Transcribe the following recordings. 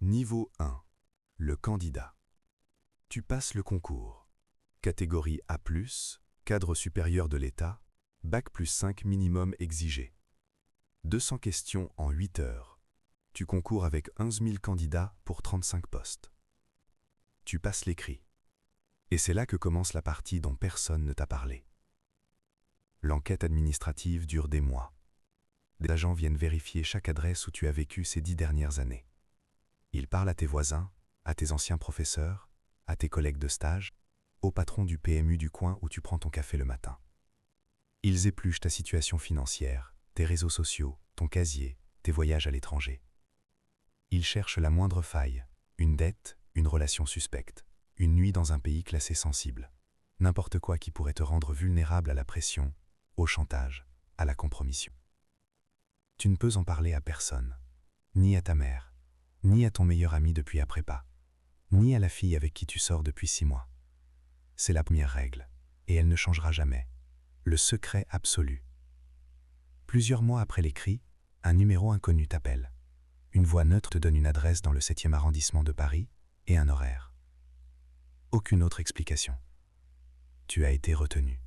Niveau 1. Le candidat. Tu passes le concours. Catégorie A+, cadre supérieur de l'État, Bac plus 5 minimum exigé. 200 questions en 8 heures. Tu concours avec 11 000 candidats pour 35 postes. Tu passes l'écrit. Et c'est là que commence la partie dont personne ne t'a parlé. L'enquête administrative dure des mois. Des agents viennent vérifier chaque adresse où tu as vécu ces 10 dernières années. Ils parlent à tes voisins, à tes anciens professeurs, à tes collègues de stage, au patron du PMU du coin où tu prends ton café le matin. Ils épluchent ta situation financière, tes réseaux sociaux, ton casier, tes voyages à l'étranger. Ils cherchent la moindre faille, une dette, une relation suspecte, une nuit dans un pays classé sensible. N'importe quoi qui pourrait te rendre vulnérable à la pression, au chantage, à la compromission. Tu ne peux en parler à personne, ni à ta mère, ni à ton meilleur ami depuis la prépa, ni à la fille avec qui tu sors depuis 6 mois. C'est la première règle, et elle ne changera jamais. Le secret absolu. Plusieurs mois après l'écrit, un numéro inconnu t'appelle. Une voix neutre te donne une adresse dans le 7e arrondissement de Paris et un horaire. Aucune autre explication. Tu as été retenu.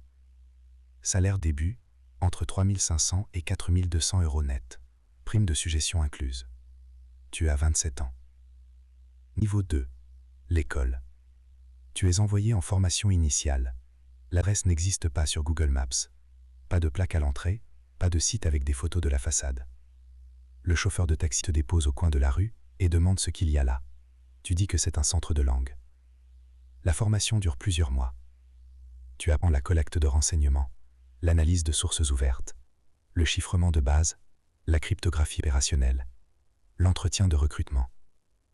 Salaire début, entre 3 500 et 4 200 € net. Prime de suggestion incluse. Tu as 27 ans. Niveau 2. L'école. Tu es envoyé en formation initiale. L'adresse n'existe pas sur Google Maps. Pas de plaque à l'entrée, pas de site avec des photos de la façade. Le chauffeur de taxi te dépose au coin de la rue et demande ce qu'il y a là. Tu dis que c'est un centre de langue. La formation dure plusieurs mois. Tu apprends la collecte de renseignements, l'analyse de sources ouvertes, le chiffrement de base, la cryptographie opérationnelle, l'entretien de recrutement.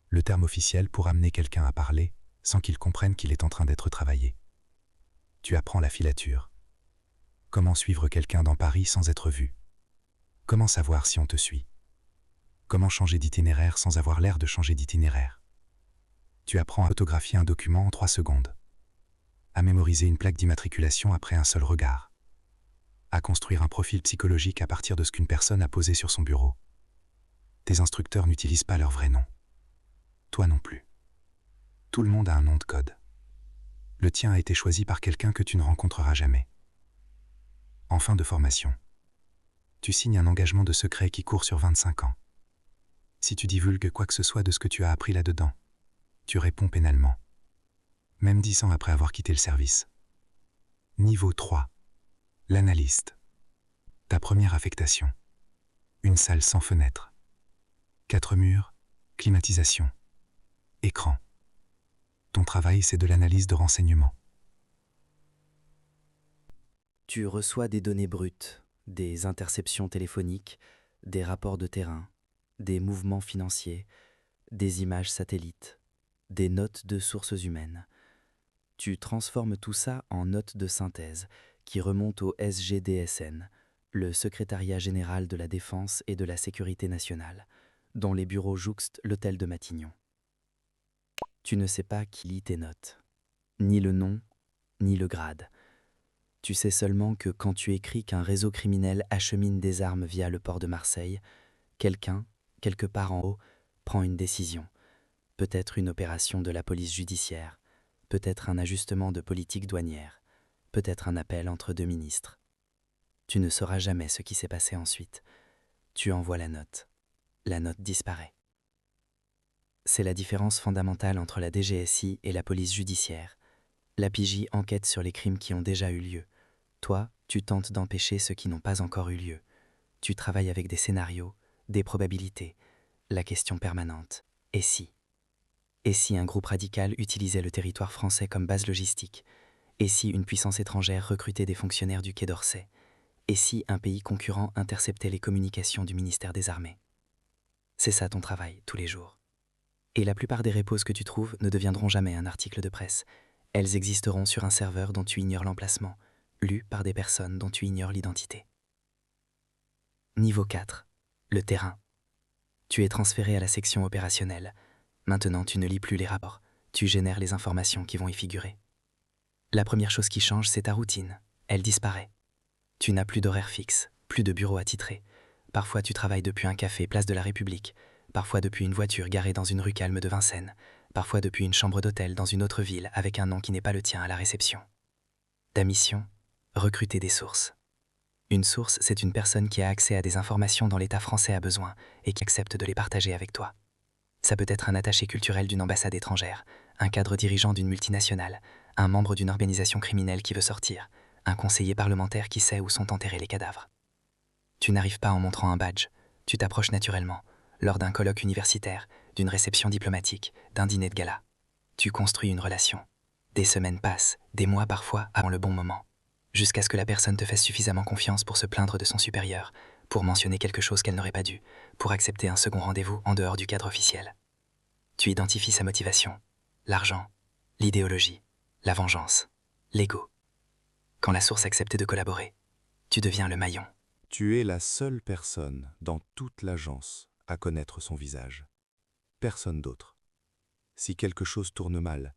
Le terme officiel pour amener quelqu'un à parler sans qu'il comprenne qu'il est en train d'être travaillé. Tu apprends la filature. Comment suivre quelqu'un dans Paris sans être vu? Comment savoir si on te suit? Comment changer d'itinéraire sans avoir l'air de changer d'itinéraire? Tu apprends à photographier un document en 3 secondes. À mémoriser une plaque d'immatriculation après un seul regard. À construire un profil psychologique à partir de ce qu'une personne a posé sur son bureau. Tes instructeurs n'utilisent pas leur vrai nom. Toi non plus. Tout le monde a un nom de code. Le tien a été choisi par quelqu'un que tu ne rencontreras jamais. En fin de formation, tu signes un engagement de secret qui court sur 25 ans. Si tu divulgues quoi que ce soit de ce que tu as appris là-dedans, tu réponds pénalement. Même 10 ans après avoir quitté le service. Niveau 3. L'analyste. Ta première affectation. Une salle sans fenêtre. 4 murs, climatisation, écran. Ton travail, c'est de l'analyse de renseignements. Tu reçois des données brutes, des interceptions téléphoniques, des rapports de terrain, des mouvements financiers, des images satellites, des notes de sources humaines. Tu transformes tout ça en notes de synthèse qui remontent au SGDSN, le Secrétariat général de la Défense et de la Sécurité nationale, dont les bureaux jouxtent l'hôtel de Matignon. Tu ne sais pas qui lit tes notes, ni le nom, ni le grade. Tu sais seulement que quand tu écris qu'un réseau criminel achemine des armes via le port de Marseille, quelqu'un, quelque part en haut, prend une décision. Peut-être une opération de la police judiciaire, peut-être un ajustement de politique douanière, peut-être un appel entre 2 ministres. Tu ne sauras jamais ce qui s'est passé ensuite. Tu envoies la note disparaît. C'est la différence fondamentale entre la DGSI et la police judiciaire. La PJ enquête sur les crimes qui ont déjà eu lieu. Toi, tu tentes d'empêcher ceux qui n'ont pas encore eu lieu. Tu travailles avec des scénarios, des probabilités, la question permanente. Et si? Et si un groupe radical utilisait le territoire français comme base logistique? Et si une puissance étrangère recrutait des fonctionnaires du Quai d'Orsay? Et si un pays concurrent interceptait les communications du ministère des Armées? C'est ça ton travail, tous les jours. Et la plupart des répos que tu trouves ne deviendront jamais un article de presse. Elles existeront sur un serveur dont tu ignores l'emplacement, lu par des personnes dont tu ignores l'identité. Niveau 4. Le terrain. Tu es transféré à la section opérationnelle. Maintenant, tu ne lis plus les rapports. Tu génères les informations qui vont y figurer. La première chose qui change, c'est ta routine. Elle disparaît. Tu n'as plus d'horaire fixe, plus de bureau attitré. Parfois, tu travailles depuis un café, place de la République. parfois depuis une voiture garée dans une rue calme de Vincennes, parfois depuis une chambre d'hôtel dans une autre ville avec un nom qui n'est pas le tien à la réception. Ta mission ? Recruter des sources. Une source, c'est une personne qui a accès à des informations dont l'État français a besoin et qui accepte de les partager avec toi. Ça peut être un attaché culturel d'une ambassade étrangère, un cadre dirigeant d'une multinationale, un membre d'une organisation criminelle qui veut sortir, un conseiller parlementaire qui sait où sont enterrés les cadavres. Tu n'arrives pas en montrant un badge, tu t'approches naturellement, lors d'un colloque universitaire, d'une réception diplomatique, d'un dîner de gala. Tu construis une relation. Des semaines passent, des mois parfois, avant le bon moment, jusqu'à ce que la personne te fasse suffisamment confiance pour se plaindre de son supérieur, pour mentionner quelque chose qu'elle n'aurait pas dû, pour accepter un second rendez-vous en dehors du cadre officiel. Tu identifies sa motivation, l'argent, l'idéologie, la vengeance, l'ego. Quand la source accepte de collaborer, tu deviens le maillon. Tu es la seule personne dans toute l'agence à connaître son visage. Personne d'autre. Si quelque chose tourne mal,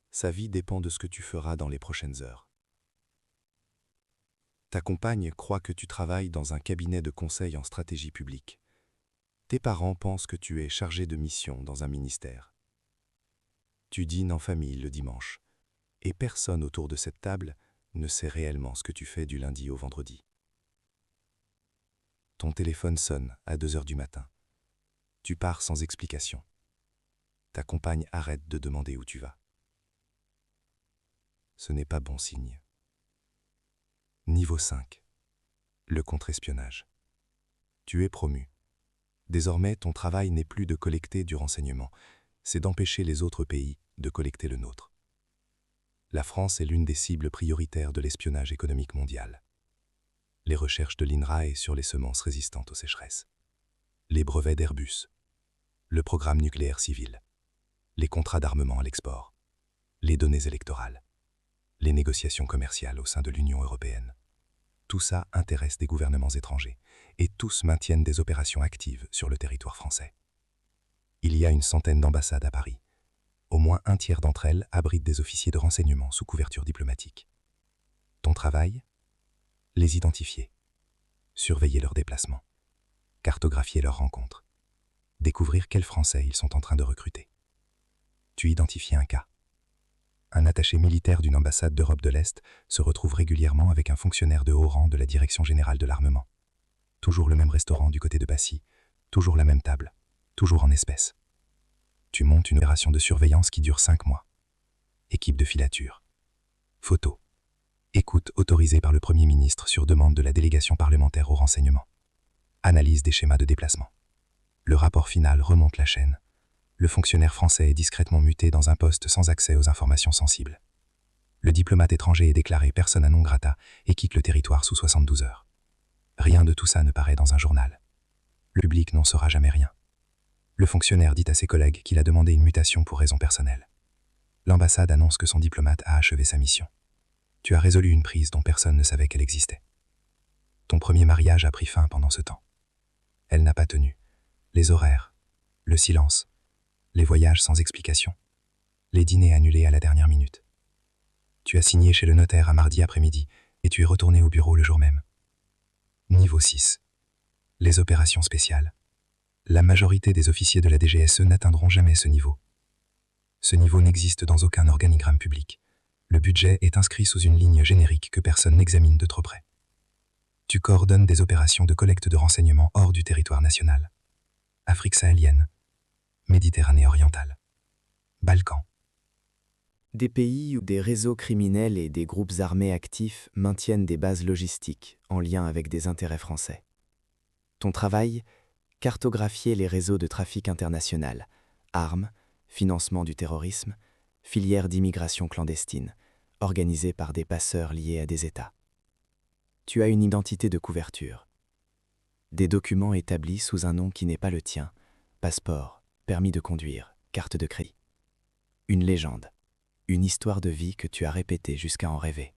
sa vie dépend de ce que tu feras dans les prochaines heures. Ta compagne croit que tu travailles dans un cabinet de conseil en stratégie publique. Tes parents pensent que tu es chargé de mission dans un ministère. Tu dînes en famille le dimanche, et personne autour de cette table ne sait réellement ce que tu fais du lundi au vendredi. Ton téléphone sonne à 2 heures du matin. Tu pars sans explication. Ta compagne arrête de demander où tu vas. Ce n'est pas bon signe. Niveau 5. Le contre-espionnage. Tu es promu. Désormais, ton travail n'est plus de collecter du renseignement, c'est d'empêcher les autres pays de collecter le nôtre. La France est l'une des cibles prioritaires de l'espionnage économique mondial. Les recherches de l'INRAE sur les semences résistantes aux sécheresses, les brevets d'Airbus, le programme nucléaire civil, les contrats d'armement à l'export, les données électorales, les négociations commerciales au sein de l'Union européenne. Tout ça intéresse des gouvernements étrangers et tous maintiennent des opérations actives sur le territoire français. Il y a une centaine d'ambassades à Paris. Au moins un tiers d'entre elles abritent des officiers de renseignement sous couverture diplomatique. Ton travail ? Les identifier, surveiller leurs déplacements, cartographier leurs rencontres, découvrir quels Français ils sont en train de recruter. Tu identifies un cas. Un attaché militaire d'une ambassade d'Europe de l'Est se retrouve régulièrement avec un fonctionnaire de haut rang de la Direction générale de l'armement. Toujours le même restaurant du côté de Passy, toujours la même table, toujours en espèces. Tu montes une opération de surveillance qui dure 5 mois. Équipe de filature. Photos. Écoute autorisée par le Premier ministre sur demande de la délégation parlementaire au renseignement. Analyse des schémas de déplacement. Le rapport final remonte la chaîne. Le fonctionnaire français est discrètement muté dans un poste sans accès aux informations sensibles. Le diplomate étranger est déclaré persona non grata et quitte le territoire sous 72 heures. Rien de tout ça ne paraît dans un journal. Le public n'en saura jamais rien. Le fonctionnaire dit à ses collègues qu'il a demandé une mutation pour raison personnelle. L'ambassade annonce que son diplomate a achevé sa mission. Tu as résolu une prise dont personne ne savait qu'elle existait. Ton premier mariage a pris fin pendant ce temps. Elle n'a pas tenu. Les horaires, le silence, les voyages sans explication, les dîners annulés à la dernière minute. Tu as signé chez le notaire à mardi après-midi et tu es retourné au bureau le jour même. Niveau 6. Les opérations spéciales. La majorité des officiers de la DGSE n'atteindront jamais ce niveau. Ce niveau n'existe dans aucun organigramme public. Le budget est inscrit sous une ligne générique que personne n'examine de trop près. Tu coordonnes des opérations de collecte de renseignements hors du territoire national. Afrique sahélienne, Méditerranée orientale, Balkans. Des pays où des réseaux criminels et des groupes armés actifs maintiennent des bases logistiques en lien avec des intérêts français. Ton travail ? Cartographier les réseaux de trafic international, armes, financement du terrorisme, filières d'immigration clandestine, organisées par des passeurs liés à des États. Tu as une identité de couverture. Des documents établis sous un nom qui n'est pas le tien, passeport, permis de conduire, carte de crédit. Une légende, une histoire de vie que tu as répétée jusqu'à en rêver.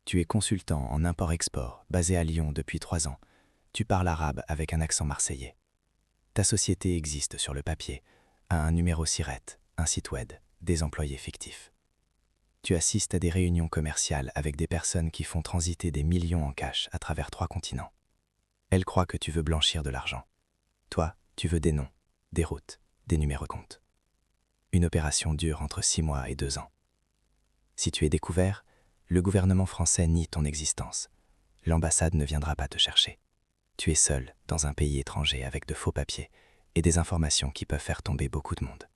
Tu es consultant en import-export, basé à Lyon depuis 3 ans. Tu parles arabe avec un accent marseillais. Ta société existe sur le papier, a un numéro SIRET, un site web, des employés fictifs. Tu assistes à des réunions commerciales avec des personnes qui font transiter des millions en cash à travers 3 continents. Elles croient que tu veux blanchir de l'argent. Toi, tu veux des noms, des routes, des numéros de compte. Une opération dure entre 6 mois et 2 ans. Si tu es découvert, le gouvernement français nie ton existence. L'ambassade ne viendra pas te chercher. Tu es seul dans un pays étranger avec de faux papiers et des informations qui peuvent faire tomber beaucoup de monde.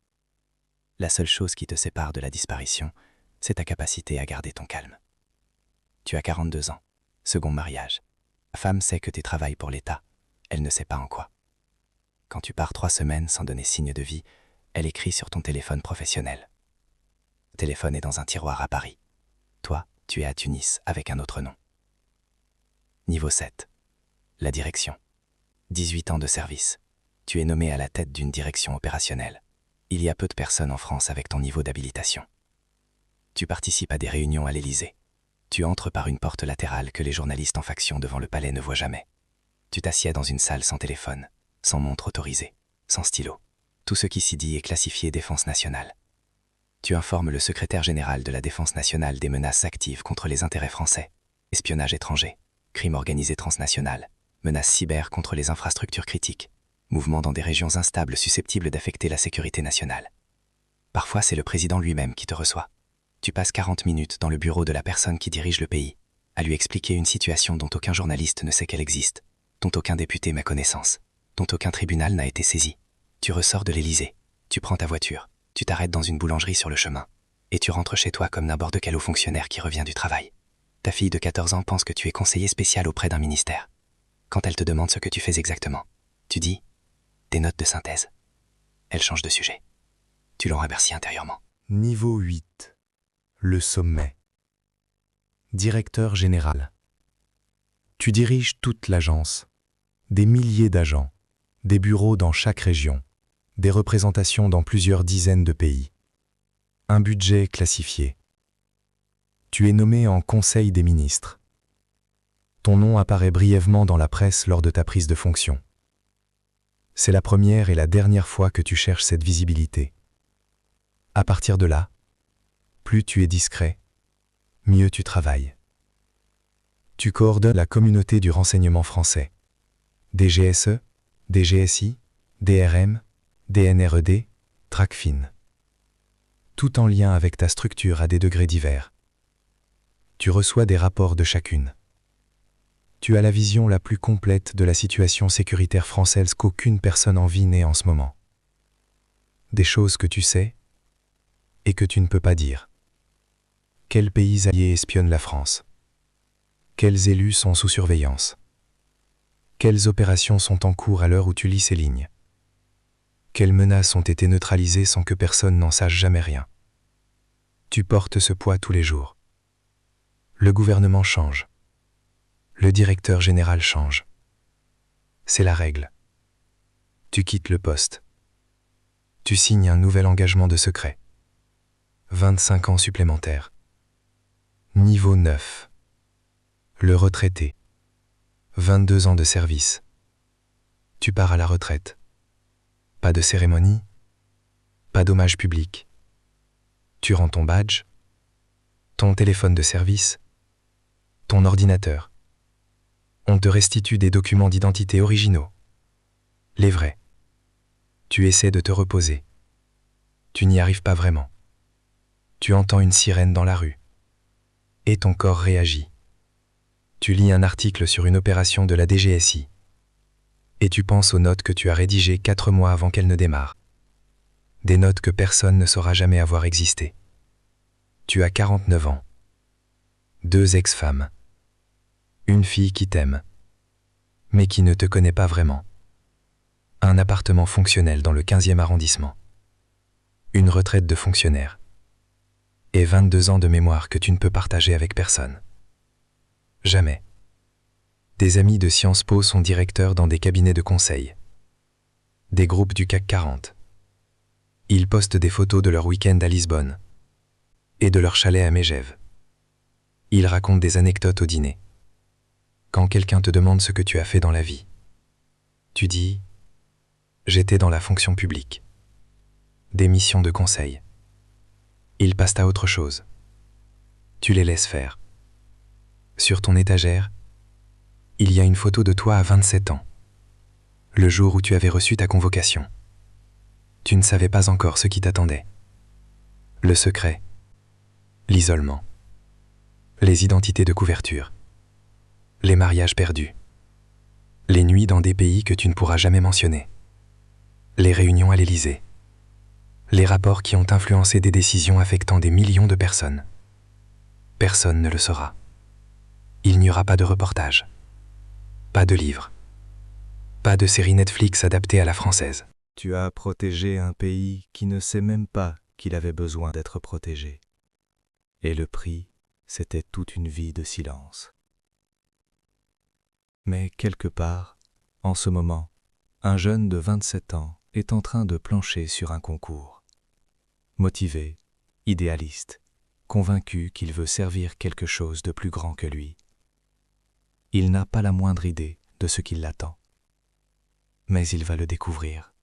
La seule chose qui te sépare de la disparition, c'est ta capacité à garder ton calme. Tu as 42 ans, second mariage. Ta femme sait que tu travailles pour l'État, elle ne sait pas en quoi. Quand tu pars 3 semaines sans donner signe de vie, elle écrit sur ton téléphone professionnel. Le téléphone est dans un tiroir à Paris. Toi, tu es à Tunis avec un autre nom. Niveau 7. La direction. 18 ans de service. Tu es nommé à la tête d'une direction opérationnelle. Il y a peu de personnes en France avec ton niveau d'habilitation. Tu participes à des réunions à l'Élysée. Tu entres par une porte latérale que les journalistes en faction devant le palais ne voient jamais. Tu t'assieds dans une salle sans téléphone, sans montre autorisée, sans stylo. Tout ce qui s'y dit est classifié défense nationale. Tu informes le secrétaire général de la Défense nationale des menaces actives contre les intérêts français, espionnage étranger, crime organisé transnational, menaces cyber contre les infrastructures critiques, mouvements dans des régions instables susceptibles d'affecter la sécurité nationale. Parfois, c'est le président lui-même qui te reçoit. Tu passes 40 minutes dans le bureau de la personne qui dirige le pays, à lui expliquer une situation dont aucun journaliste ne sait qu'elle existe, dont aucun député n'a connaissance, dont aucun tribunal n'a été saisi. Tu ressors de l'Élysée, tu prends ta voiture, tu t'arrêtes dans une boulangerie sur le chemin, et tu rentres chez toi comme n'importe quel haut fonctionnaire qui revient du travail. Ta fille de 14 ans pense que tu es conseiller spécial auprès d'un ministère. Quand elle te demande ce que tu fais exactement, tu dis « des notes de synthèse ». Elle change de sujet. Tu l'en remercies intérieurement. Niveau 8. Le sommet. Directeur général. Tu diriges toute l'agence. Des milliers d'agents, des bureaux dans chaque région, des représentations dans plusieurs dizaines de pays. Un budget classifié. Tu es nommé en Conseil des ministres. Ton nom apparaît brièvement dans la presse lors de ta prise de fonction. C'est la première et la dernière fois que tu cherches cette visibilité. À partir de là, plus tu es discret, mieux tu travailles. Tu coordonnes la communauté du renseignement français. Des GSE, des GSI, DRM, DNRED, TRACFIN. Tout en lien avec ta structure à des degrés divers. Tu reçois des rapports de chacune. Tu as la vision la plus complète de la situation sécuritaire française qu'aucune personne en vie n'ait en ce moment. Des choses que tu sais et que tu ne peux pas dire. Quels pays alliés espionnent la France? Quels élus sont sous surveillance? Quelles opérations sont en cours à l'heure où tu lis ces lignes? Quelles menaces ont été neutralisées sans que personne n'en sache jamais rien? Tu portes ce poids tous les jours. Le gouvernement change. Le directeur général change. C'est la règle. Tu quittes le poste. Tu signes un nouvel engagement de secret. 25 ans supplémentaires. Niveau 9. Le retraité. 22 ans de service. Tu pars à la retraite. Pas de cérémonie, pas d'hommage public. Tu rends ton badge, ton téléphone de service, ton ordinateur. On te restitue des documents d'identité originaux. Les vrais. Tu essaies de te reposer. Tu n'y arrives pas vraiment. Tu entends une sirène dans la rue. Et ton corps réagit. Tu lis un article sur une opération de la DGSI. Et tu penses aux notes que tu as rédigées 4 mois avant qu'elles ne démarrent. Des notes que personne ne saura jamais avoir existé. Tu as 49 ans. 2 ex-femmes. Une fille qui t'aime, mais qui ne te connaît pas vraiment. Un appartement fonctionnel dans le 15e arrondissement. Une retraite de fonctionnaire. Et 22 ans de mémoire que tu ne peux partager avec personne. Jamais. Des amis de Sciences Po sont directeurs dans des cabinets de conseil. Des groupes du CAC 40. Ils postent des photos de leur week-end à Lisbonne et de leur chalet à Megève. Ils racontent des anecdotes au dîner. Quand quelqu'un te demande ce que tu as fait dans la vie, tu dis « J'étais dans la fonction publique ». Des missions de conseil. Ils passent à autre chose. Tu les laisses faire. Sur ton étagère, il y a une photo de toi à 27 ans, le jour où tu avais reçu ta convocation. Tu ne savais pas encore ce qui t'attendait. Le secret, l'isolement, les identités de couverture, les mariages perdus, les nuits dans des pays que tu ne pourras jamais mentionner, les réunions à l'Élysée, les rapports qui ont influencé des décisions affectant des millions de personnes. Personne ne le saura. Il n'y aura pas de reportage, pas de livre, pas de série Netflix adaptée à la française. Tu as protégé un pays qui ne sait même pas qu'il avait besoin d'être protégé. Et le prix, c'était toute une vie de silence. Mais quelque part, en ce moment, un jeune de 27 ans est en train de plancher sur un concours. Motivé, idéaliste, convaincu qu'il veut servir quelque chose de plus grand que lui. Il n'a pas la moindre idée de ce qui l'attend. Mais il va le découvrir.